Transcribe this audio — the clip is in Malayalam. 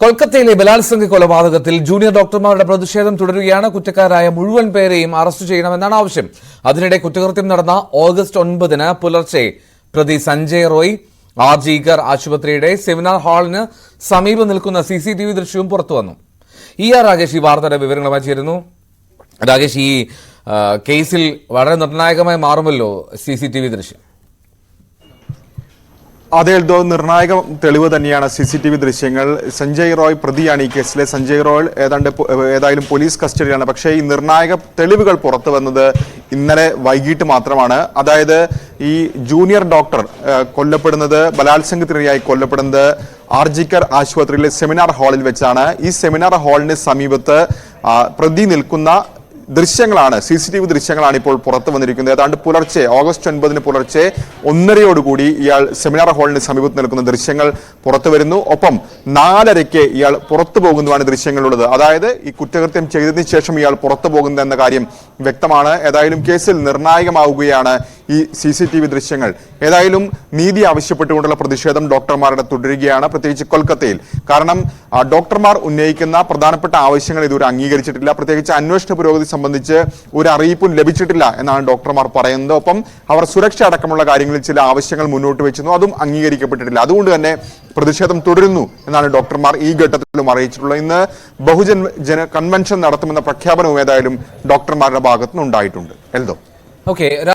കൊൽക്കത്തയിലെ ബലാത്സംഗ കൊലപാതകത്തിൽ ജൂനിയർ ഡോക്ടർമാരുടെ പ്രതിഷേധം തുടരുകയാണ്. കുറ്റക്കാരായ മുഴുവൻ പേരെയും അറസ്റ്റ് ചെയ്യണമെന്നാണ് ആവശ്യം. അതിനിടെ കുറ്റകൃത്യം നടന്ന ഓഗസ്റ്റ് 9 പുലർച്ചെ പ്രതി സഞ്ജയ് റോയ് ആർജികർ ആശുപത്രിയുടെ സെമിനാർ ഹാളിന് സമീപം നിൽക്കുന്ന CCTV ദൃശ്യവും പുറത്തുവന്നു. രാകേഷ് ഈ വാർത്തയുടെ വിവരങ്ങളുമായി ചേരുന്നു. രാകേഷ്, ഈ കേസിൽ വളരെ നിർണായകമായി മാറുമല്ലോ CCTV ദൃശ്യം. അതെ, നിർണായക തെളിവ് തന്നെയാണ് CCTV ദൃശ്യങ്ങൾ. സഞ്ജയ് റോയ് പ്രതിയാണ് ഈ കേസിലെ. സഞ്ജയ് റോയ് ഏതായാലും പോലീസ് കസ്റ്റഡിയിലാണ്. പക്ഷേ ഈ നിർണായക തെളിവുകൾ പുറത്തു വന്നത് ഇന്നലെ വൈകിട്ട് മാത്രമാണ്. അതായത് ഈ ജൂനിയർ ഡോക്ടർ കൊല്ലപ്പെടുന്നത്, ബലാത്സംഗത്തിനിരയായി കൊല്ലപ്പെടുന്നത് ആർജിക്കർ ആശുപത്രിയിലെ സെമിനാർ ഹാളിൽ വെച്ചാണ്. ഈ സെമിനാർ ഹാളിന് സമീപത്ത് പ്രതി നിൽക്കുന്ന ദൃശ്യങ്ങളാണ്, CCTV ദൃശ്യങ്ങളാണ് ഇപ്പോൾ പുറത്തു വന്നിരിക്കുന്നത്. ഏതാണ്ട് പുലർച്ചെ ഓഗസ്റ്റ് 9 പുലർച്ചെ 1:30 ഇയാൾ സെമിനാർ ഹാളിന് സമീപത്ത് നിൽക്കുന്ന ദൃശ്യങ്ങൾ പുറത്തു വരുന്നു. ഒപ്പം 4:30 ഇയാൾ പുറത്തു പോകുന്നതാണ് ദൃശ്യങ്ങളുള്ളത്. അതായത് ഈ കുറ്റകൃത്യം ചെയ്തതിനു ശേഷം ഇയാൾ പുറത്തു പോകുന്നത് എന്ന കാര്യം വ്യക്തമാണ്. ഏതായാലും കേസിൽ നിർണായകമാവുകയാണ് ഈ CCTV ദൃശ്യങ്ങൾ. ഏതായാലും നീതി ആവശ്യപ്പെട്ടുകൊണ്ടുള്ള പ്രതിഷേധം ഡോക്ടർമാരുടെ തുടരുകയാണ്, പ്രത്യേകിച്ച് കൊൽക്കത്തയിൽ. കാരണം ഡോക്ടർമാർ ഉന്നയിക്കുന്ന പ്രധാനപ്പെട്ട ആവശ്യങ്ങൾ ഇതുവരെ അംഗീകരിച്ചിട്ടില്ല. പ്രത്യേകിച്ച് അന്വേഷണ പുരോഗതി സംബന്ധിച്ച് ഒരു അറിയിപ്പും ലഭിച്ചിട്ടില്ല എന്നാണ് ഡോക്ടർമാർ പറയുന്നത്. ഒപ്പം അവർ സുരക്ഷ അടക്കമുള്ള കാര്യങ്ങളിൽ ചില ആവശ്യങ്ങൾ മുന്നോട്ട് വെച്ചിരുന്നു, അതും അംഗീകരിക്കപ്പെട്ടിട്ടില്ല. അതുകൊണ്ട് തന്നെ പ്രതിഷേധം തുടരുന്നു എന്നാണ് ഡോക്ടർമാർ ഈ ഘട്ടത്തിലും അറിയിച്ചിട്ടുള്ളത്. ഇന്ന് ബഹുജന കൺവെൻഷൻ നടത്തുമെന്ന പ്രഖ്യാപനവും ഏതായാലും ഡോക്ടർമാരുടെ ഭാഗത്തുനിന്ന് ഉണ്ടായിട്ടുണ്ട്. എൽദോ. ഓക്കെ.